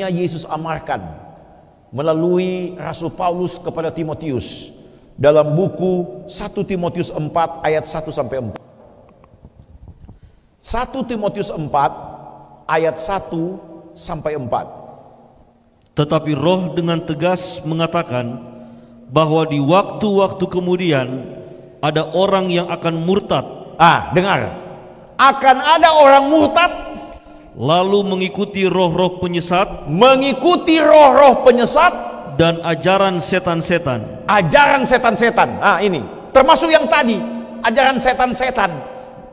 sepertinya Yesus amarkan melalui Rasul Paulus kepada Timotius dalam buku 1 Timotius 4 ayat 1 sampai 4. 1 Timotius 4 ayat 1 sampai 4. Tetapi Roh dengan tegas mengatakan bahwa di waktu-waktu kemudian ada orang yang akan murtad. Dengar. Akan ada orang murtad, lalu mengikuti roh-roh penyesat, dan ajaran setan-setan. Ajaran setan-setan. Ini termasuk yang tadi, ajaran setan-setan.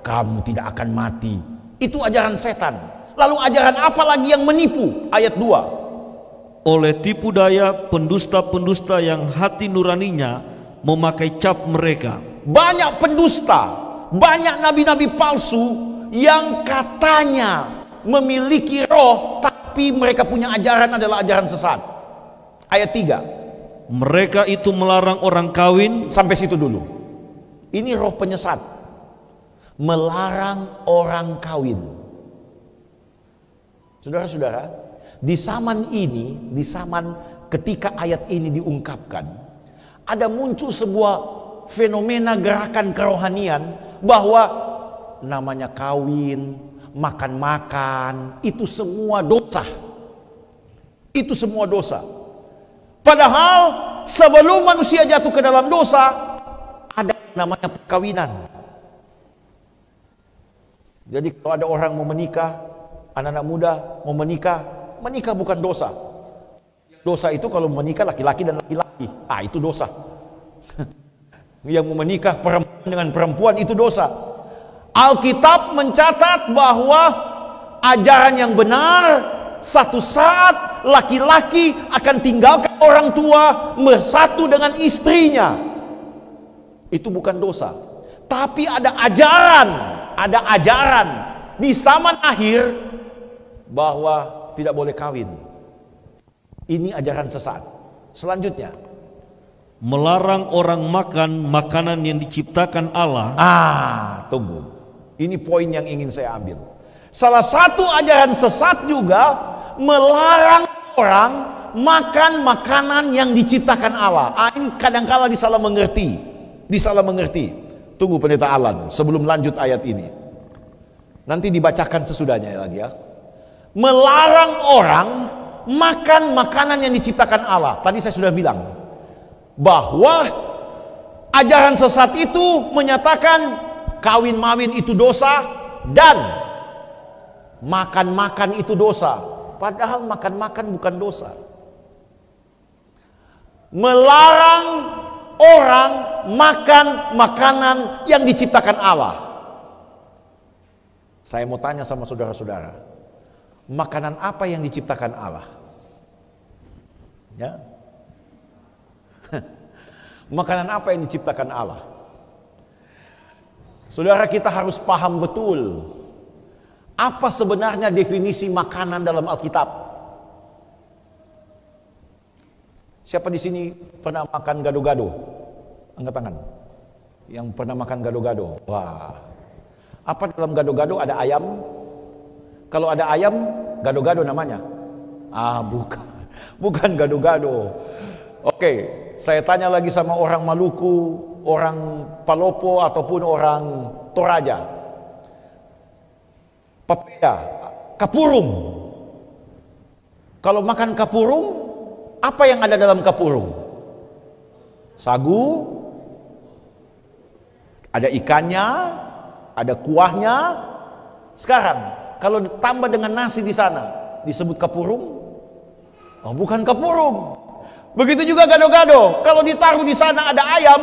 Kamu tidak akan mati. Itu ajaran setan. Lalu ajaran apa lagi yang menipu? Ayat 2. Oleh tipu daya pendusta-pendusta yang hati nuraninya memakai cap mereka. Banyak pendusta, banyak nabi-nabi palsu yang katanya memiliki roh, tapi mereka punya ajaran adalah ajaran sesat. Ayat 3. Mereka itu melarang orang kawin. Sampai situ dulu. Ini roh penyesat. Melarang orang kawin. Saudara-saudara, di zaman ini, di zaman ketika ayat ini diungkapkan, ada muncul sebuah fenomena gerakan kerohanian bahwa namanya kawin, makan-makan, itu semua dosa. Itu semua dosa. Padahal sebelum manusia jatuh ke dalam dosa, ada namanya perkawinan. Jadi kalau ada orang mau menikah, anak-anak muda mau menikah, menikah bukan dosa. Dosa itu kalau menikah laki-laki dan laki-laki, itu dosa. Yang mau menikah perempuan dengan perempuan itu dosa. Alkitab mencatat bahwa ajaran yang benar, satu saat laki-laki akan tinggalkan orang tua, bersatu dengan istrinya. Itu bukan dosa. Tapi ada ajaran di zaman akhir bahwa tidak boleh kawin. Ini ajaran sesat. Selanjutnya, melarang orang makan makanan yang diciptakan Allah. Tunggu. Ini poin yang ingin saya ambil. Salah satu ajaran sesat juga melarang orang makan makanan yang diciptakan Allah. Ini kadang-kala disalah mengerti. Tunggu Pendeta Alan, sebelum lanjut ayat ini. Nanti dibacakan sesudahnya lagi ya. Melarang orang makan makanan yang diciptakan Allah. Tadi saya sudah bilang bahwa ajaran sesat itu menyatakan kawin-mawin itu dosa dan makan-makan itu dosa. Padahal makan-makan bukan dosa. Melarang orang makan makanan yang diciptakan Allah. Saya mau tanya sama saudara-saudara, makanan apa yang diciptakan Allah? Ya. Makanan apa yang diciptakan Allah? Saudara, kita harus paham betul apa sebenarnya definisi makanan dalam Alkitab. Siapa di sini pernah makan gado-gado? Angkat tangan. Yang pernah makan gado-gado. Wah. Apa dalam gado-gado ada ayam? Kalau ada ayam, gado-gado namanya. Bukan gado-gado. Oke, saya tanya lagi sama orang Maluku, orang Palopo ataupun orang Toraja. Papaya, kapurung. Kalau makan kapurung, apa yang ada dalam kapurung? Sagu, ada ikannya, ada kuahnya. Sekarang, kalau ditambah dengan nasi di sana, disebut kapurung? Bukan kapurung. Begitu juga gado-gado. Kalau ditaruh di sana ada ayam,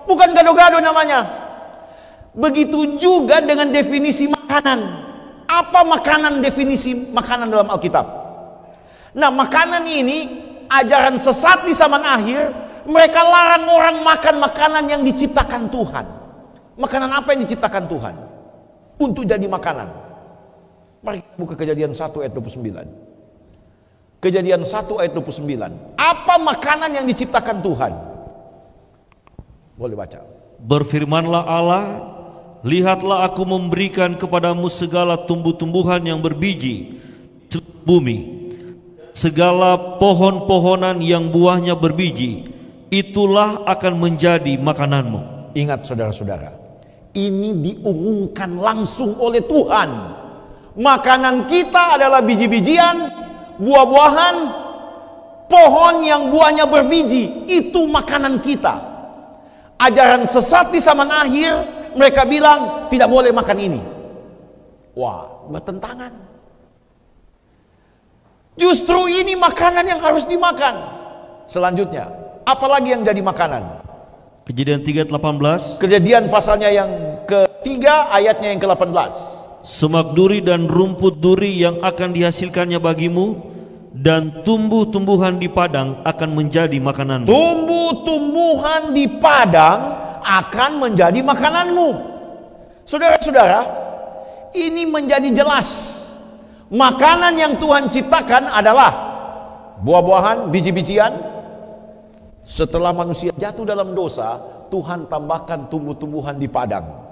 bukan gado-gado namanya. Begitu juga dengan definisi makanan. Apa makanan, definisi makanan dalam Alkitab? Nah, makanan ini ajaran sesat di zaman akhir. Mereka larang orang makan makanan yang diciptakan Tuhan. Makanan apa yang diciptakan Tuhan untuk jadi makanan? Mari kita buka Kejadian 1 ayat 29. Kejadian 1 ayat 29. Apa makanan yang diciptakan Tuhan? Boleh baca. Berfirmanlah Allah, lihatlah aku memberikan kepadamu segala tumbuh-tumbuhan yang berbiji di bumi, segala pohon-pohonan yang buahnya berbiji, itulah akan menjadi makananmu. Ingat saudara-saudara, ini diumumkan langsung oleh Tuhan. Makanan kita adalah biji-bijian, buah-buahan, pohon yang buahnya berbiji. Itu makanan kita. Ajaran sesat di zaman akhir, mereka bilang tidak boleh makan ini. Wah, bertentangan. Justru ini makanan yang harus dimakan. Selanjutnya, apalagi yang jadi makanan? Kejadian 3:18. Kejadian pasalnya yang ketiga, ayatnya yang ke-18. Semak duri dan rumput duri yang akan dihasilkannya bagimu, dan tumbuh-tumbuhan di padang akan menjadi makananmu. Tumbuh-tumbuhan di padang akan menjadi makananmu. Saudara-saudara, ini menjadi jelas. Makanan yang Tuhan ciptakan adalah buah-buahan, biji-bijian. Setelah manusia jatuh dalam dosa, Tuhan tambahkan tumbuh-tumbuhan di padang.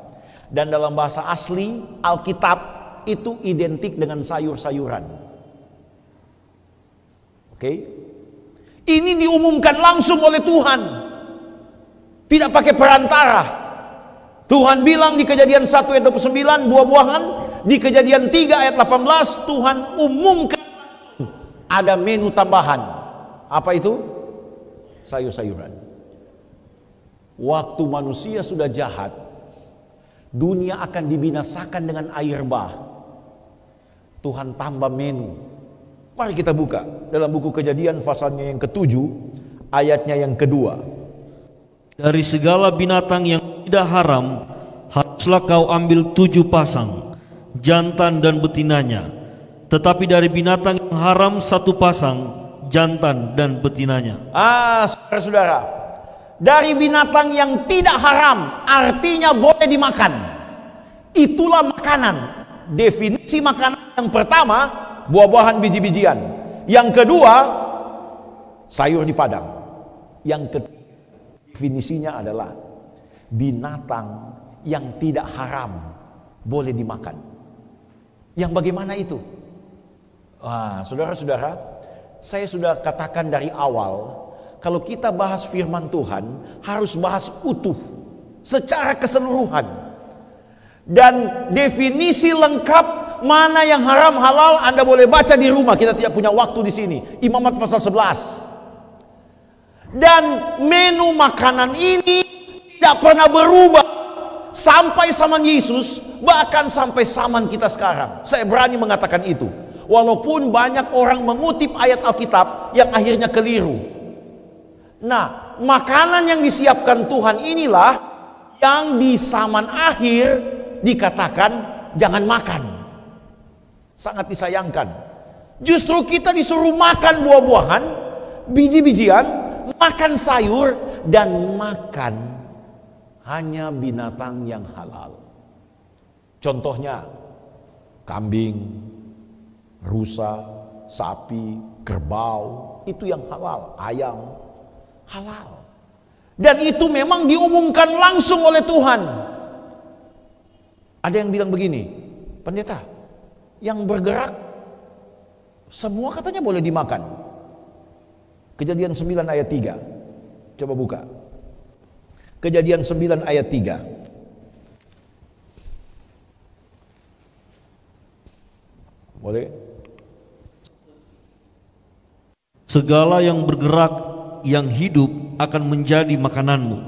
Dan dalam bahasa asli Alkitab itu identik dengan sayur-sayuran. Oke? Ini diumumkan langsung oleh Tuhan. Tidak pakai perantara. Tuhan bilang di Kejadian 1 ayat 29 buah-buahan, di Kejadian 3 ayat 18 Tuhan umumkan langsung ada menu tambahan. Apa itu? Sayur-sayuran. Waktu manusia sudah jahat, dunia akan dibinasakan dengan air bah. Tuhan tambah menu. Mari kita buka dalam buku Kejadian pasalnya yang ke-7, ayatnya yang kedua. Dari segala binatang yang tidak haram haruslah kau ambil 7 pasang, jantan dan betinanya. Tetapi dari binatang yang haram 1 pasang, jantan dan betinanya. Saudara-saudara, dari binatang yang tidak haram artinya boleh dimakan. Itulah makanan. Definisi makanan yang pertama, buah-buahan, biji-bijian. Yang kedua, sayur di padang. Yang ketiga, definisinya adalah binatang yang tidak haram boleh dimakan. Yang bagaimana itu? Saudara-saudara, saya sudah katakan dari awal, kalau kita bahas firman Tuhan harus bahas utuh secara keseluruhan. Dan definisi lengkap mana yang haram halal Anda boleh baca di rumah. Kita tidak punya waktu di sini. Imamat pasal 11. Dan menu makanan ini tidak pernah berubah sampai zaman Yesus, bahkan sampai zaman kita sekarang. Saya berani mengatakan itu. Walaupun banyak orang mengutip ayat Alkitab yang akhirnya keliru. Nah, makanan yang disiapkan Tuhan inilah yang di zaman akhir dikatakan jangan makan. Sangat disayangkan. Justru kita disuruh makan buah-buahan, biji-bijian, makan sayur, dan makan hanya binatang yang halal. Contohnya kambing, rusa, sapi, kerbau, itu yang halal. Ayam halal. Dan itu memang diumumkan langsung oleh Tuhan. Ada yang bilang begini, pendeta, yang bergerak semua katanya boleh dimakan. Kejadian 9 ayat 3. Coba buka. Kejadian 9 ayat 3. Boleh? Segala yang bergerak, yang hidup akan menjadi makananmu.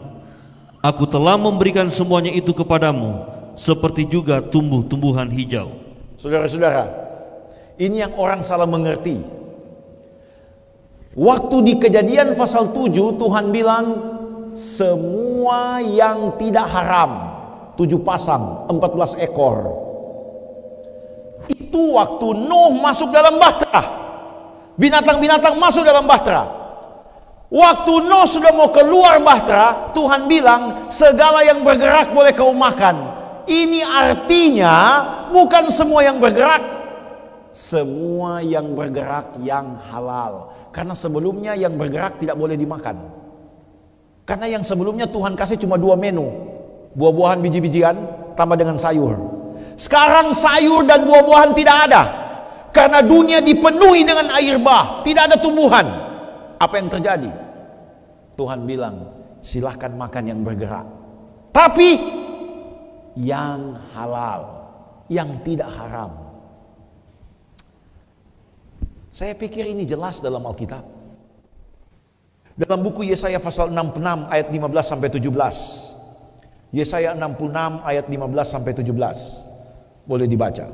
Aku telah memberikan semuanya itu kepadamu, seperti juga tumbuh-tumbuhan hijau. Saudara-saudara, ini yang orang salah mengerti. Waktu di Kejadian pasal 7 Tuhan bilang semua yang tidak haram, 7 pasang, 14 ekor. Itu waktu Nuh masuk dalam bahtera. Binatang-binatang masuk dalam bahtera. Waktu Nuh sudah mau keluar bahtera, Tuhan bilang segala yang bergerak boleh kau makan. Ini artinya bukan semua yang bergerak, semua yang bergerak yang halal. Karena sebelumnya yang bergerak tidak boleh dimakan. Karena yang sebelumnya Tuhan kasih cuma 2 menu, buah-buahan, biji-bijian tambah dengan sayur. Sekarang sayur dan buah-buahan tidak ada. karena dunia dipenuhi dengan air bah, tidak ada tumbuhan. Apa yang terjadi? Tuhan bilang, silahkan makan yang bergerak, tapi yang halal, yang tidak haram. Saya pikir ini jelas dalam Alkitab. Dalam buku Yesaya pasal 66 ayat 15 sampai 17. Yesaya 66 ayat 15 sampai 17. Boleh dibaca.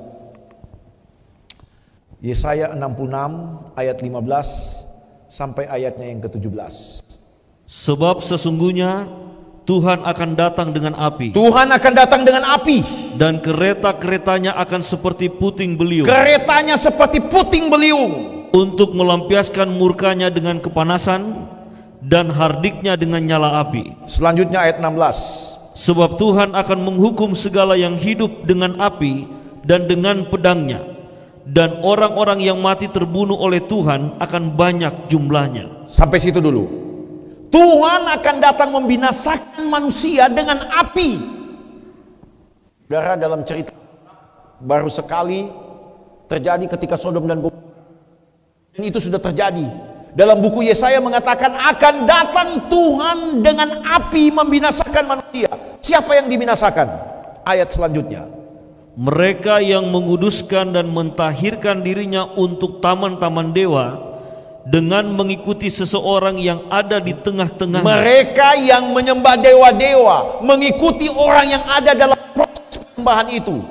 Yesaya 66 ayat 15 sampai ayatnya yang ke-17. Sebab sesungguhnya Tuhan akan datang dengan api. Tuhan akan datang dengan api. Dan kereta-keretanya akan seperti puting beliung. Keretanya seperti puting beliung. Untuk melampiaskan murkanya dengan kepanasan dan hardiknya dengan nyala api. Selanjutnya ayat 16. Sebab Tuhan akan menghukum segala yang hidup dengan api dan dengan pedangnya. Dan orang-orang yang mati terbunuh oleh Tuhan akan banyak jumlahnya. Sampai situ dulu. Tuhan akan datang membinasakan manusia dengan api. Saudara, dalam cerita baru sekali terjadi ketika Sodom dan Gomora. Dan itu sudah terjadi. Dalam buku Yesaya mengatakan akan datang Tuhan dengan api membinasakan manusia. Siapa yang dibinasakan? Ayat selanjutnya. Mereka yang menguduskan dan mentahirkan dirinya untuk taman-taman dewa dengan mengikuti seseorang yang ada di tengah-tengah. Mereka yang menyembah dewa-dewa, mengikuti orang yang ada dalam proses penyembahan itu.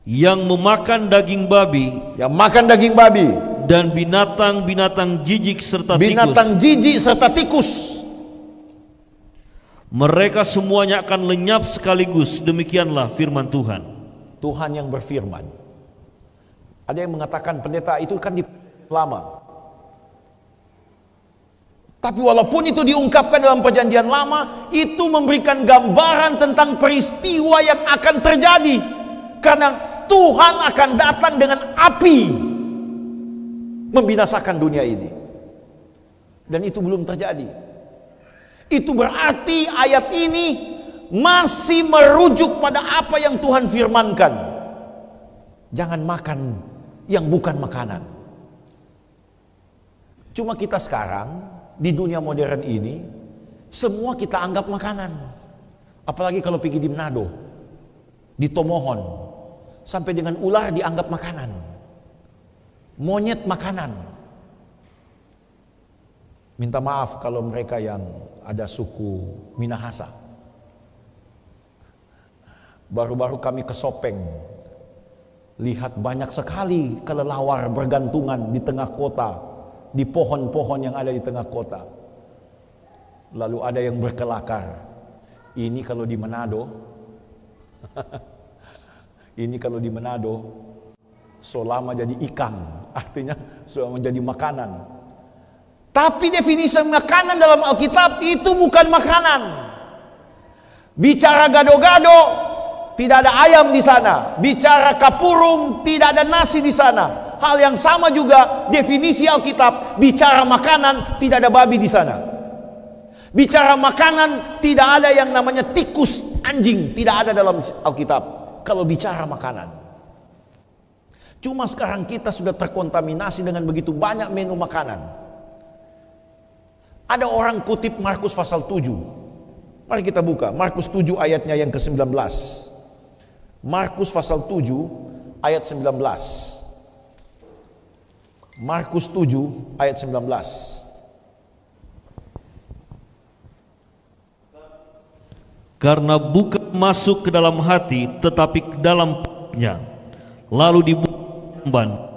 Yang memakan daging babi. Yang makan daging babi. Dan binatang-binatang jijik serta binatang tikus. Jijik serta tikus. Mereka semuanya akan lenyap sekaligus. Demikianlah firman Tuhan. Tuhan yang berfirman. Ada yang mengatakan pendeta itu kan di lama. Tapi walaupun itu diungkapkan dalam perjanjian lama, itu memberikan gambaran tentang peristiwa yang akan terjadi. Karena Tuhan akan datang dengan api membinasakan dunia ini. Dan itu belum terjadi. Itu berarti ayat ini masih merujuk pada apa yang Tuhan firmankan. Jangan makan yang bukan makanan. Cuma kita sekarang di dunia modern ini semua kita anggap makanan. Apalagi kalau pergi di Manado, di Tomohon, sampai dengan ular dianggap makanan. Monyet makanan. Minta maaf kalau mereka yang ada suku Minahasa. Baru-baru kami ke Sopeng, lihat banyak sekali kelelawar bergantungan di tengah kota, di pohon-pohon yang ada di tengah kota. Lalu ada yang berkelakar, ini kalau di Manado ini kalau di Manado selama jadi ikan, artinya selama menjadi makanan. Tapi definisi makanan dalam Alkitab itu bukan makanan. Bicara gado-gado, tidak ada ayam di sana. Bicara kapurung, tidak ada nasi di sana. Hal yang sama juga definisi Alkitab, bicara makanan, tidak ada babi di sana. Bicara makanan, tidak ada yang namanya tikus, anjing, tidak ada dalam Alkitab. Kalau bicara makanan. Cuma sekarang kita sudah terkontaminasi dengan begitu banyak menu makanan. Ada orang kutip Markus pasal 7. Mari kita buka Markus 7 ayatnya yang ke-19. Markus pasal 7 ayat 19. Markus 7 ayat 19. Karena bukan masuk ke dalam hati, tetapi ke dalam perutnya, lalu dibuang.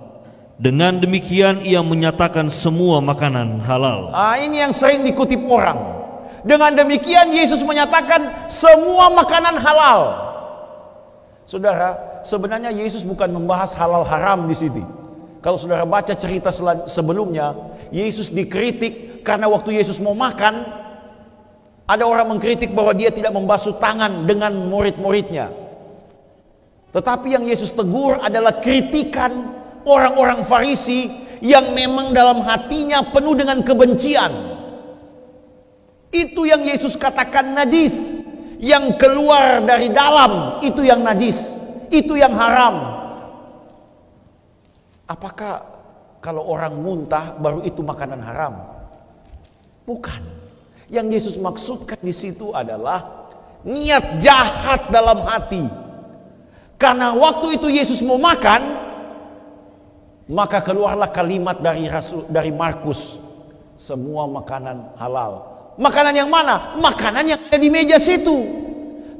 Dengan demikian ia menyatakan semua makanan halal. Ini yang sering dikutip orang. Dengan demikian Yesus menyatakan semua makanan halal. Saudara, sebenarnya Yesus bukan membahas halal haram di sini. Kalau saudara baca cerita sebelumnya, Yesus dikritik karena waktu Yesus mau makan, ada orang mengkritik bahwa dia tidak membasuh tangan dengan murid-muridnya. Tetapi yang Yesus tegur adalah kritikan orang-orang Farisi yang memang dalam hatinya penuh dengan kebencian. Itu yang Yesus katakan najis. Yang keluar dari dalam itu yang najis, itu yang haram. Apakah kalau orang muntah baru itu makanan haram? Bukan. Yang Yesus maksudkan di situ adalah niat jahat dalam hati. Karena waktu itu Yesus mau makan, maka keluarlah kalimat dari Markus, semua makanan halal. Makanan yang mana? Makanan yang ada di meja situ.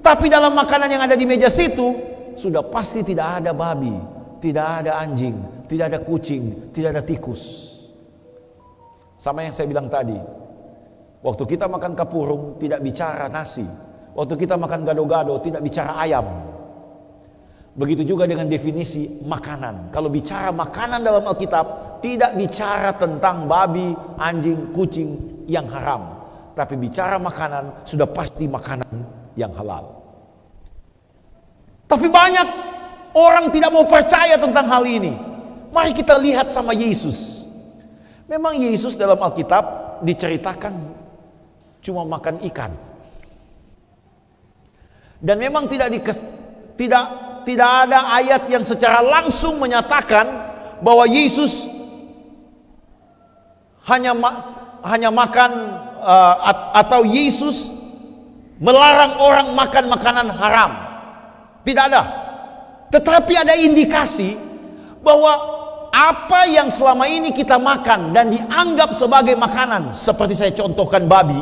Tapi dalam makanan yang ada di meja situ sudah pasti tidak ada babi, tidak ada anjing, tidak ada kucing, tidak ada tikus. Sama yang saya bilang tadi, waktu kita makan kapurung tidak bicara nasi, waktu kita makan gado-gado tidak bicara ayam. Begitu juga dengan definisi makanan. Kalau bicara makanan dalam Alkitab tidak bicara tentang babi, anjing, kucing yang haram, tapi bicara makanan sudah pasti makanan yang halal. Tapi banyak orang tidak mau percaya tentang hal ini. Mari kita lihat sama Yesus. Memang Yesus dalam Alkitab diceritakan cuma makan ikan. Dan memang tidak ada ayat yang secara langsung menyatakan bahwa Yesus hanya makan atau Yesus melarang orang makan makanan haram. Tidak ada. Tetapi ada indikasi bahwa apa yang selama ini kita makan dan dianggap sebagai makanan, seperti saya contohkan babi,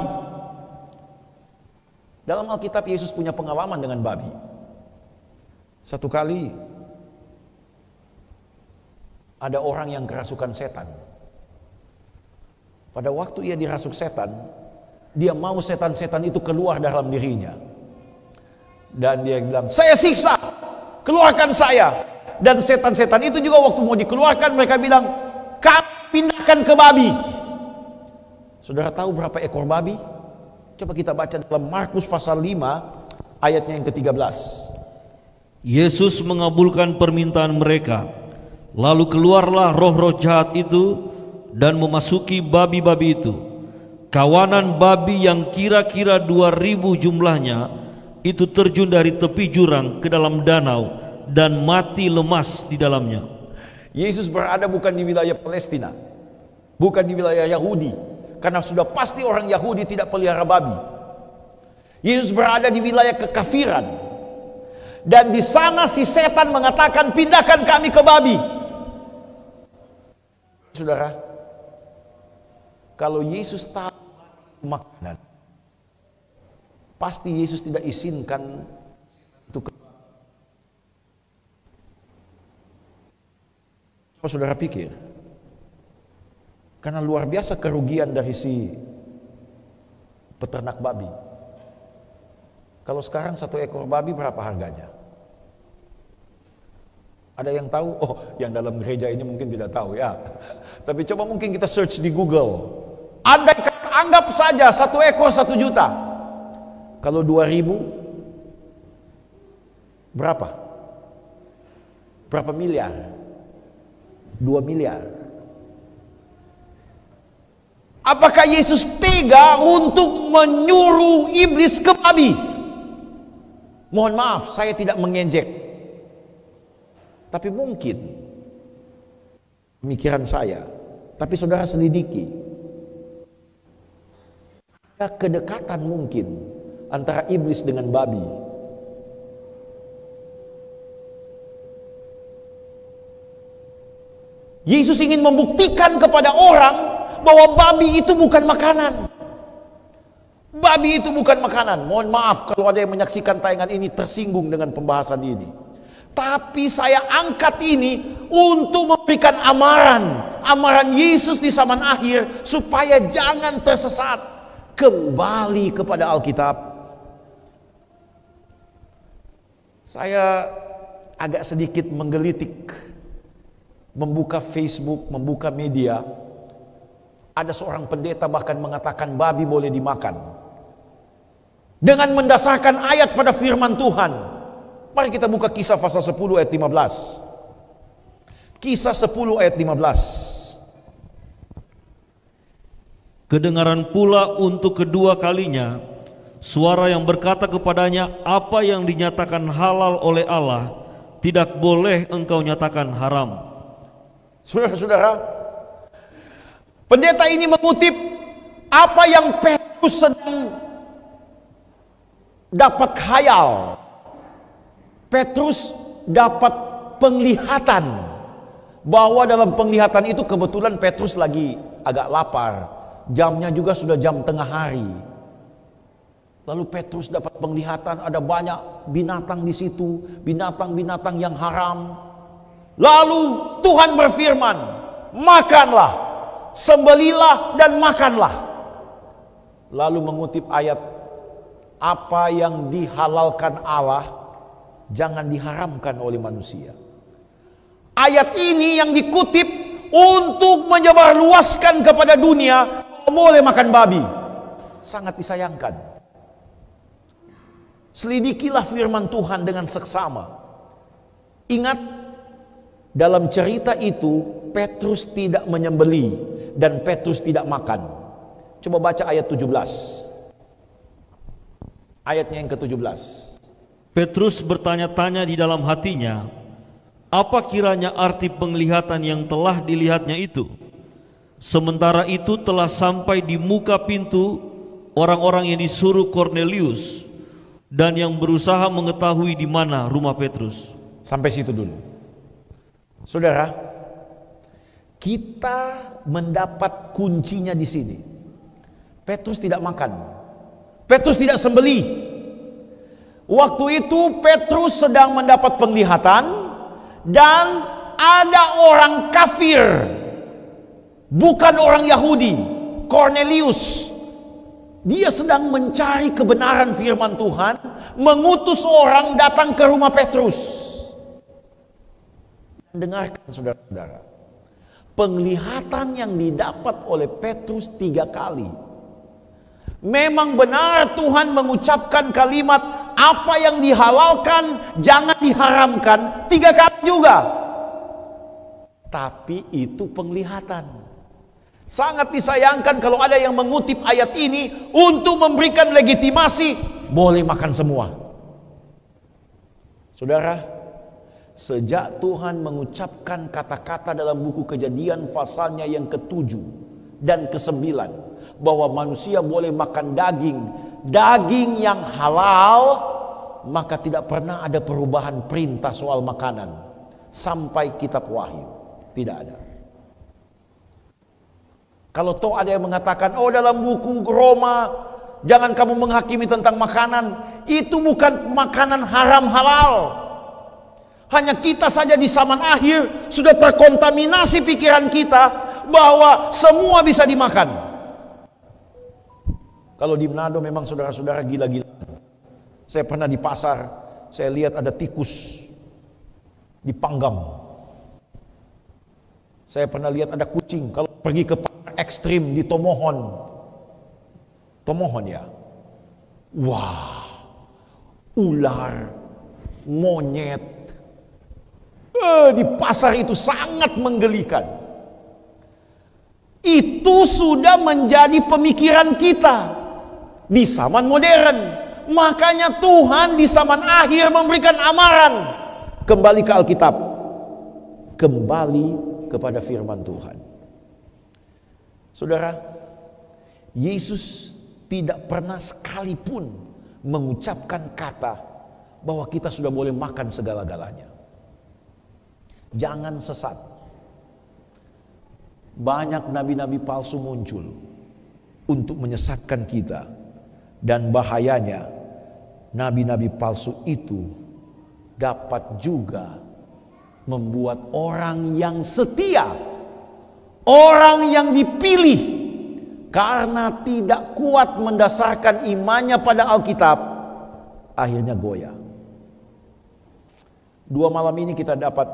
dalam Alkitab Yesus punya pengalaman dengan babi. Satu kali ada orang yang kerasukan setan. Pada waktu ia dirasuk setan, dia mau setan-setan itu keluar dalam dirinya. Dan dia bilang, saya siksa, keluarkan saya. Dan setan-setan itu juga waktu mau dikeluarkan, mereka bilang, kami pindahkan ke babi. Saudara tahu berapa ekor babi? Coba kita baca dalam Markus pasal 5 ayatnya yang ke-13. Yesus mengabulkan permintaan mereka. Lalu keluarlah roh-roh jahat itu dan memasuki babi-babi itu. Kawanan babi yang kira-kira 2.000 jumlahnya itu terjun dari tepi jurang ke dalam danau dan mati lemas di dalamnya. Yesus berada bukan di wilayah Palestina, bukan di wilayah Yahudi, karena sudah pasti orang Yahudi tidak pelihara babi. Yesus berada di wilayah kekafiran, dan di sana si setan mengatakan, pindahkan kami ke babi. Saudara, kalau Yesus tahu makanan, pasti Yesus tidak izinkan itu ke. Apa saudara pikir? Karena luar biasa kerugian dari si peternak babi. Kalau sekarang satu ekor babi berapa harganya? Ada yang tahu? Oh, yang dalam gereja ini mungkin tidak tahu ya. Tapi coba mungkin kita search di Google. Anggap saja satu ekor 1 juta. Kalau 2.000 berapa? Berapa miliar? 2 miliar. Apakah Yesus tega untuk menyuruh iblis ke babi? Mohon maaf, saya tidak mengejek. Tapi mungkin pemikiran saya. Tapi saudara selidiki. Ada kedekatan mungkin antara iblis dengan babi. Yesus ingin membuktikan kepada orang bahwa babi itu bukan makanan. Babi itu bukan makanan. Mohon maaf kalau ada yang menyaksikan tayangan ini tersinggung dengan pembahasan ini. Tapi saya angkat ini untuk memberikan amaran Yesus di zaman akhir supaya jangan tersesat. Kembali kepada Alkitab. Saya agak sedikit menggelitik, membuka Facebook, membuka media. Ada seorang pendeta bahkan mengatakan babi boleh dimakan dengan mendasarkan ayat pada firman Tuhan. Mari kita buka Kisah pasal 10 ayat 15. Kisah 10 ayat 15. Kedengaran pula untuk kedua kalinya suara yang berkata kepadanya, apa yang dinyatakan halal oleh Allah tidak boleh engkau nyatakan haram. Saudara-saudara, pendeta ini mengutip apa yang Petrus sedang dapat khayal. Petrus dapat penglihatan bahwa dalam penglihatan itu kebetulan Petrus lagi agak lapar. Jamnya juga sudah jam tengah hari. Lalu Petrus dapat penglihatan ada banyak binatang di situ, binatang-binatang yang haram. Lalu Tuhan berfirman, makanlah, sembelilah dan makanlah. Lalu mengutip ayat, apa yang dihalalkan Allah, jangan diharamkan oleh manusia. Ayat ini yang dikutip untuk menyebarluaskan kepada dunia, boleh makan babi. Sangat disayangkan. Selidikilah firman Tuhan dengan seksama. Ingat, dalam cerita itu Petrus tidak menyembeli dan Petrus tidak makan. Coba baca ayat 17. Ayatnya yang ke-17. Petrus bertanya-tanya di dalam hatinya, apa kiranya arti penglihatan yang telah dilihatnya itu? Sementara itu telah sampai di muka pintu orang-orang yang disuruh Kornelius dan yang berusaha mengetahui di mana rumah Petrus. Sampai situ dulu. Saudara, kita mendapat kuncinya di sini. Petrus tidak makan. Petrus tidak sembeli. Waktu itu Petrus sedang mendapat penglihatan dan ada orang kafir, bukan orang Yahudi, Kornelius. Dia sedang mencari kebenaran firman Tuhan, mengutus orang datang ke rumah Petrus. Dengarkan saudara-saudara, penglihatan yang didapat oleh Petrus 3 kali. Memang benar Tuhan mengucapkan kalimat apa yang dihalalkan jangan diharamkan 3 kali juga. Tapi itu penglihatan. Sangat disayangkan kalau ada yang mengutip ayat ini untuk memberikan legitimasi boleh makan semua. Saudara, sejak Tuhan mengucapkan kata-kata dalam buku Kejadian pasalnya yang ke-7 dan ke-9 bahwa manusia boleh makan daging yang halal, maka tidak pernah ada perubahan perintah soal makanan sampai kitab Wahyu. Tidak ada. Kalau toh ada yang mengatakan, oh dalam buku Roma jangan kamu menghakimi tentang makanan, itu bukan makanan haram halal. Hanya kita saja di zaman akhir sudah terkontaminasi pikiran kita bahwa semua bisa dimakan. Kalau di Manado memang saudara-saudara gila-gila. Saya pernah di pasar, saya lihat ada tikus dipanggang. Saya pernah lihat ada kucing. Kalau pergi ke pasar ekstrim di Tomohon ya. Wah, ular, monyet. Di pasar itu sangat menggelikan. Itu sudah menjadi pemikiran kita di zaman modern. Makanya Tuhan di zaman akhir memberikan amaran. Kembali ke Alkitab. Kembali kepada firman Tuhan. Saudara, Yesus tidak pernah sekalipun mengucapkan kata bahwa kita sudah boleh makan segala-galanya. Jangan sesat. Banyak nabi-nabi palsu muncul untuk menyesatkan kita. Dan bahayanya, nabi-nabi palsu itu dapat juga membuat orang yang setia, orang yang dipilih karena tidak kuat mendasarkan imannya pada Alkitab, akhirnya goyah. 2 malam ini kita dapat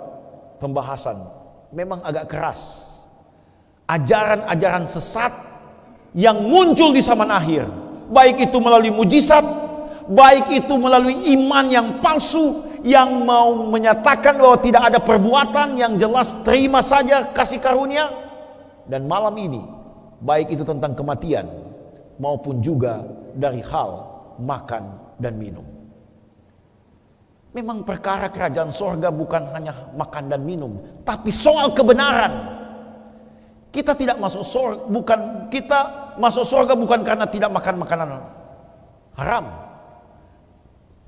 pembahasan memang agak keras. Ajaran-ajaran sesat yang muncul di zaman akhir, baik itu melalui mujizat, baik itu melalui iman yang palsu, yang mau menyatakan bahwa tidak ada perbuatan, yang jelas terima saja kasih karunia. Dan malam ini, baik itu tentang kematian maupun juga dari hal makan dan minum. Memang perkara kerajaan sorga bukan hanya makan dan minum, tapi soal kebenaran. Kita masuk sorga bukan karena tidak makan makanan haram.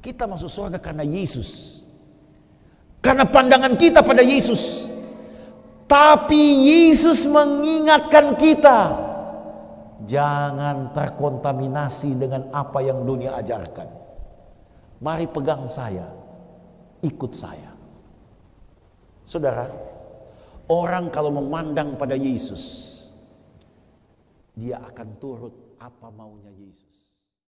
Kita masuk sorga karena Yesus. Karena pandangan kita pada Yesus. Tapi Yesus mengingatkan kita, jangan terkontaminasi dengan apa yang dunia ajarkan. Mari pegang saya, ikut saya. Saudara, orang kalau memandang pada Yesus, dia akan turut apa maunya Yesus.